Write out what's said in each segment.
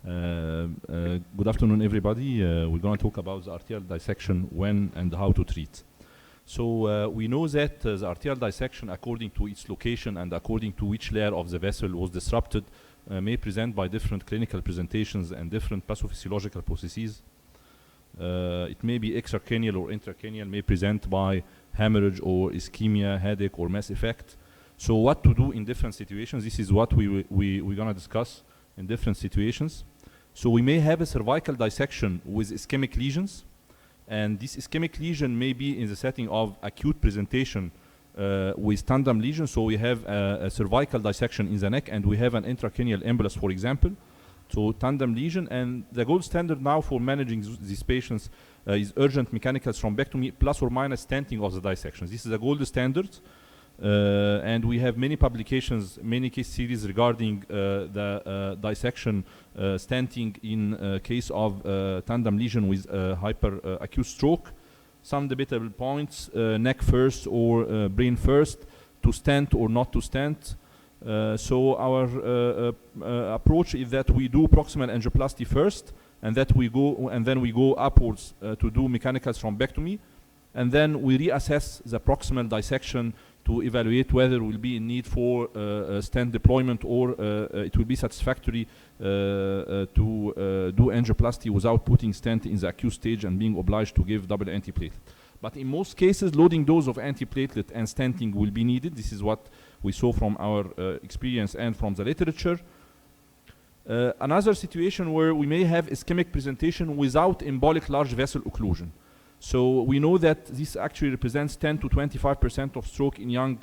Good afternoon, everybody. We're going to talk about the arterial dissection, when and how to treat. So we know that the arterial dissection, according to its location and according to which layer of the vessel was disrupted, may present by different clinical presentations and different pathophysiological processes. It may be extracranial or intracranial, may present by hemorrhage or ischemia, headache, or mass effect. So what to do in different situations? This is what we're going to discuss in different situations. So we may have a cervical dissection with ischemic lesions, and this ischemic lesion may be in the setting of acute presentation with tandem lesion. So we have a cervical dissection in the neck, and we have an intracranial embolus, for example. So tandem lesion, and the gold standard now for managing these patients is urgent mechanical thrombectomy plus or minus stenting of the dissections. This is a gold standard. And we have many publications, many case series regarding the dissection stenting in case of tandem lesion with hyperacute stroke. Some debatable points, neck first or brain first, to stent or not to stent. So our approach is that we do proximal angioplasty first, and that we go, and then we go upwards to do mechanical thrombectomy, and then we reassess the proximal dissection to evaluate whether will be in need for stent deployment, or it will be satisfactory to do angioplasty without putting stent in the acute stage and being obliged to give double antiplatelet. But in most cases, loading dose of antiplatelet and stenting will be needed. This is what we saw from our experience and from the literature. Another situation where we may have ischemic presentation without embolic large vessel occlusion. So we know that this actually represents 10 to 25% of stroke in young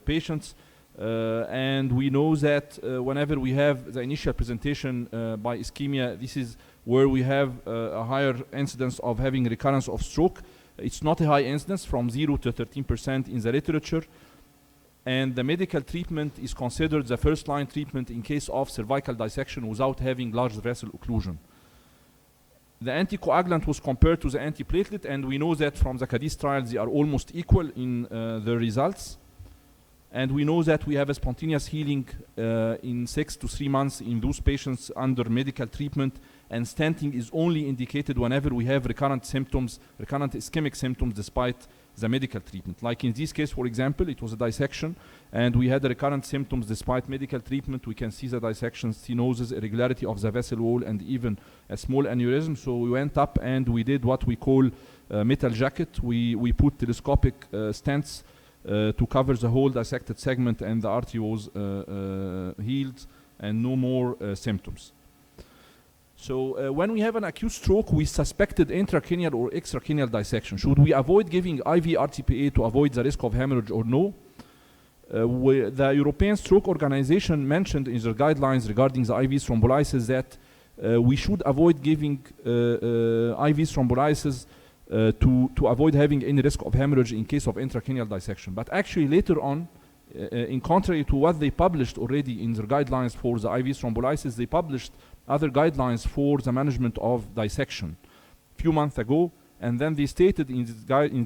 patients, and we know that whenever we have the initial presentation by ischemia, this is where we have a higher incidence of having recurrence of stroke. It's not a high incidence, from 0 to 13% in the literature, and the medical treatment is considered the first line treatment in case of cervical dissection without having large vessel occlusion. The anticoagulant was compared to the antiplatelet, and we know that from the Cadiz trials they are almost equal in the results. And we know that we have a spontaneous healing in 6 to 3 months in those patients under medical treatment, and stenting is only indicated whenever we have recurrent symptoms, recurrent ischemic symptoms despite the medical treatment. Like in this case, for example, it was a dissection, and we had the recurrent symptoms despite medical treatment. We can see the dissection, stenosis, irregularity of the vessel wall, and even a small aneurysm. So we went up and we did what we call metal jacket. We put telescopic stents to cover the whole dissected segment, and the artery was healed and no more symptoms. So when we have an acute stroke with suspected intracranial or extracranial dissection, should we avoid giving IV RTPA to avoid the risk of hemorrhage or no? The European Stroke Organization mentioned in their guidelines regarding the IV thrombolysis that we should avoid giving IV thrombolysis to avoid having any risk of hemorrhage in case of intracranial dissection. But actually later on, in contrary to what they published already in their guidelines for the IV thrombolysis, they published other guidelines for the management of dissection a few months ago, and then they stated in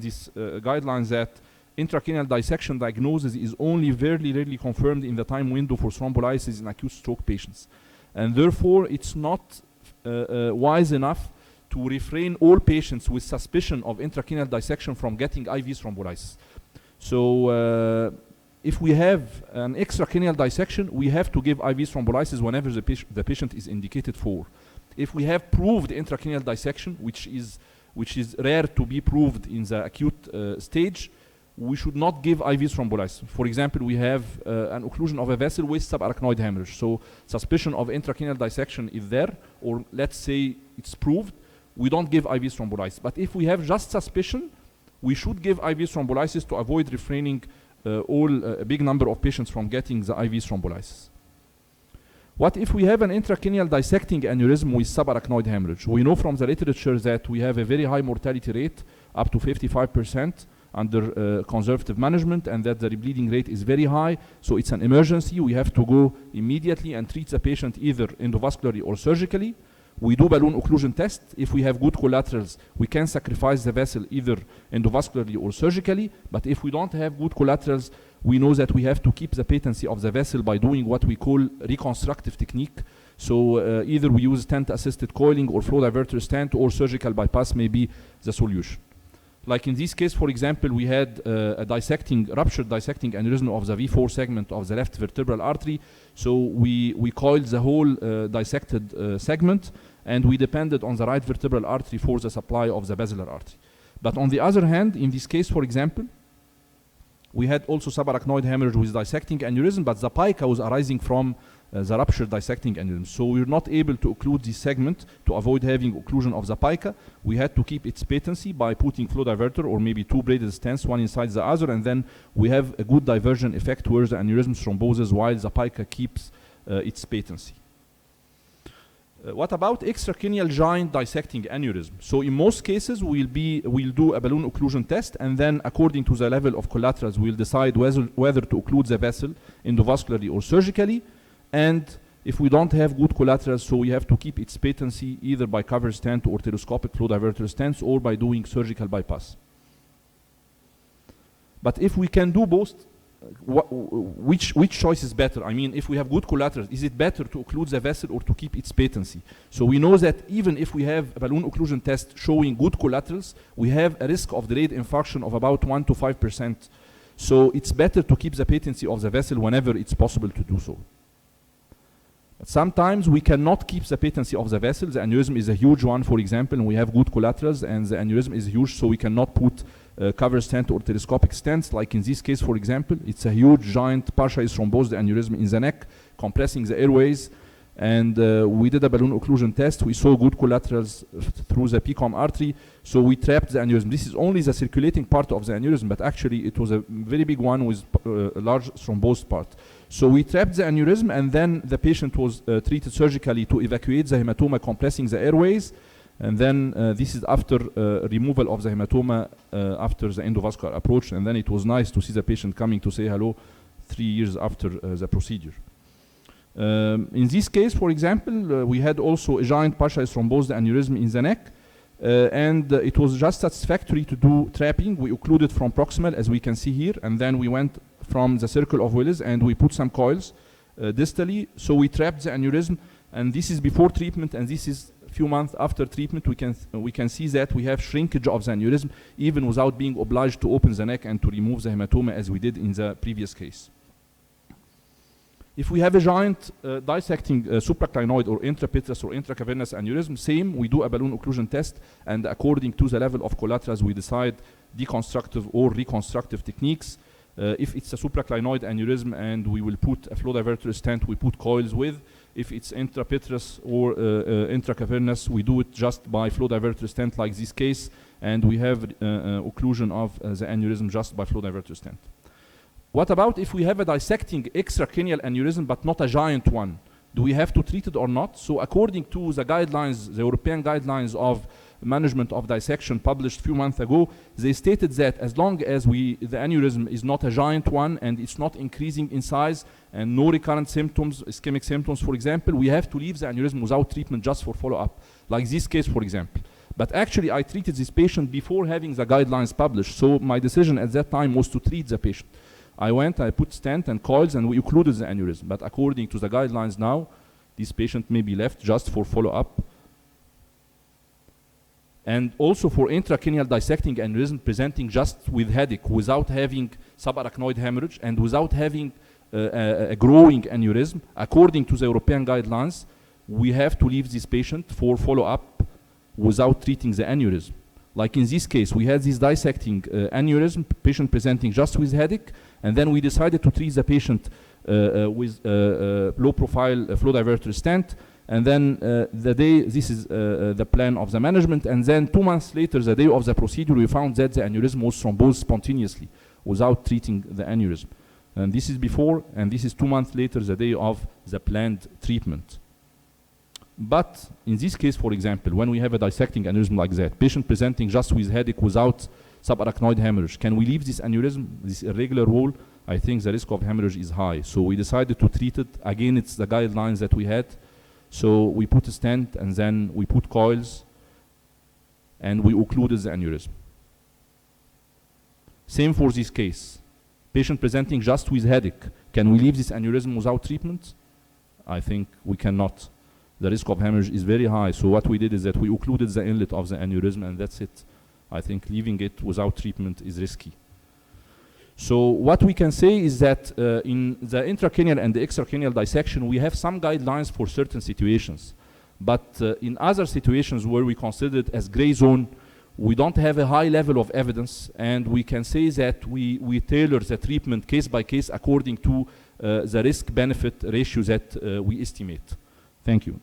these guidelines that intracranial dissection diagnosis is only very rarely confirmed in the time window for thrombolysis in acute stroke patients, and therefore it's not wise enough to refrain all patients with suspicion of intracranial dissection from getting IV thrombolysis. So if we have an extracranial dissection, we have to give IV thrombolysis whenever the patient is indicated for. If we have proved intracranial dissection, which is rare to be proved in the acute stage, we should not give IV thrombolysis. For example, we have an occlusion of a vessel with subarachnoid hemorrhage. So suspicion of intracranial dissection is there, or let's say it's proved, we don't give IV thrombolysis. But if we have just suspicion, we should give IV thrombolysis to avoid refraining a big number of patients from getting the IV thrombolysis. What if we have an intracranial dissecting aneurysm with subarachnoid hemorrhage? We know from the literature that we have a very high mortality rate, up to 55% under conservative management, and that the rebleeding rate is very high. So it's an emergency. We have to go immediately and treat the patient either endovascularly or surgically. We do balloon occlusion test. If we have good collaterals, we can sacrifice the vessel either endovascularly or surgically. But if we don't have good collaterals, we know that we have to keep the patency of the vessel by doing what we call reconstructive technique. So either we use stent-assisted coiling or flow diverter stent, or surgical bypass may be the solution. Like in this case, for example, we had a ruptured dissecting aneurysm of the V4 segment of the left vertebral artery. So we coiled the whole dissected segment, and we depended on the right vertebral artery for the supply of the basilar artery. But on the other hand, in this case, for example, we had also subarachnoid hemorrhage with dissecting aneurysm, but the pica was arising from the ruptured dissecting aneurysm. So we were not able to occlude this segment to avoid having occlusion of the pica. We had to keep its patency by putting flow diverter or maybe two braided stents, one inside the other, and then we have a good diversion effect towards the aneurysm thromboses while the pica keeps its patency. What about extracranial giant dissecting aneurysm? So in most cases, we'll do a balloon occlusion test, and then according to the level of collaterals, we'll decide whether to occlude the vessel endovascularly or surgically. And if we don't have good collaterals, so we have to keep its patency either by cover stent or telescopic flow diverter stents, or by doing surgical bypass. But if we can do both, which choice is better? I mean, if we have good collaterals, is it better to occlude the vessel or to keep its patency? So we know that even if we have a balloon occlusion test showing good collaterals, we have a risk of delayed infarction of about 1 to 5%. So it's better to keep the patency of the vessel whenever it's possible to do so. But sometimes we cannot keep the patency of the vessel. The aneurysm is a huge one, for example, and we have good collaterals, and the aneurysm is huge, so we cannot put cover stent or telescopic stents. Like in this case, for example, it's a huge, giant, partially thrombosed aneurysm in the neck, compressing the airways. And we did a balloon occlusion test. We saw good collaterals through the PCOM artery, so we trapped the aneurysm. This is only the circulating part of the aneurysm, but actually it was a very big one with a large thrombosed part. So we trapped the aneurysm, and then the patient was treated surgically to evacuate the hematoma, compressing the airways. And then this is after removal of the hematoma after the endovascular approach. And then it was nice to see the patient coming to say hello 3 years after the procedure. In this case, for example, we had also a giant partially thrombosed aneurysm in the neck. And it was just satisfactory to do trapping. We occluded from proximal, as we can see here. And then we went from the circle of Willis, and we put some coils distally. So we trapped the aneurysm. And this is before treatment, and this is a few months after treatment. We can see that we have shrinkage of the aneurysm, even without being obliged to open the neck and to remove the hematoma, as we did in the previous case. If we have a giant dissecting supraclinoid or intrapetrous or intracavernous aneurysm, same, we do a balloon occlusion test, and according to the level of collaterals, we decide deconstructive or reconstructive techniques. If it's a supraclinoid aneurysm and we will put a flow diverter stent, we put coils with. If it's intrapetrous or intracavernous, we do it just by flow diverter stent, like this case, and we have occlusion of the aneurysm just by flow diverter stent. What about if we have a dissecting extracranial aneurysm but not a giant one? Do we have to treat it or not? So according to the guidelines, the European guidelines of management of dissection published a few months ago, they stated that as long as the aneurysm is not a giant one and it's not increasing in size and no recurrent symptoms, ischemic symptoms, for example, we have to leave the aneurysm without treatment just for follow-up, like this case, for example. But actually, I treated this patient before having the guidelines published, so my decision at that time was to treat the patient. I went, I put stent and coils, and we occluded the aneurysm. But according to the guidelines now, this patient may be left just for follow-up. And also for intracranial dissecting aneurysm presenting just with headache, without having subarachnoid hemorrhage, and without having a growing aneurysm, according to the European guidelines, we have to leave this patient for follow-up without treating the aneurysm. Like in this case, we had this dissecting aneurysm, patient presenting just with headache, and then we decided to treat the patient with low-profile flow diverter stent, and then this is the plan of the management, and then 2 months later, the day of the procedure, we found that the aneurysm was thrombosed spontaneously without treating the aneurysm. And this is before, and this is 2 months later, the day of the planned treatment. But in this case, for example, when we have a dissecting aneurysm like that, patient presenting just with headache without subarachnoid hemorrhage, can we leave this aneurysm, this irregular wall? I think the risk of hemorrhage is high. So we decided to treat it. Again, it's the guidelines that we had. So we put a stent, and then we put coils, and we occluded the aneurysm. Same for this case. Patient presenting just with headache. Can we leave this aneurysm without treatment? I think we cannot. the risk of hemorrhage is very high. So what we did is that we occluded the inlet of the aneurysm, and that's it. I think leaving it without treatment is risky. So what we can say is that in the intracranial and the extracranial dissection, we have some guidelines for certain situations. But in other situations where we consider it as gray zone, we don't have a high level of evidence, and we can say that we tailor the treatment case by case according to the risk-benefit ratio that we estimate. Thank you.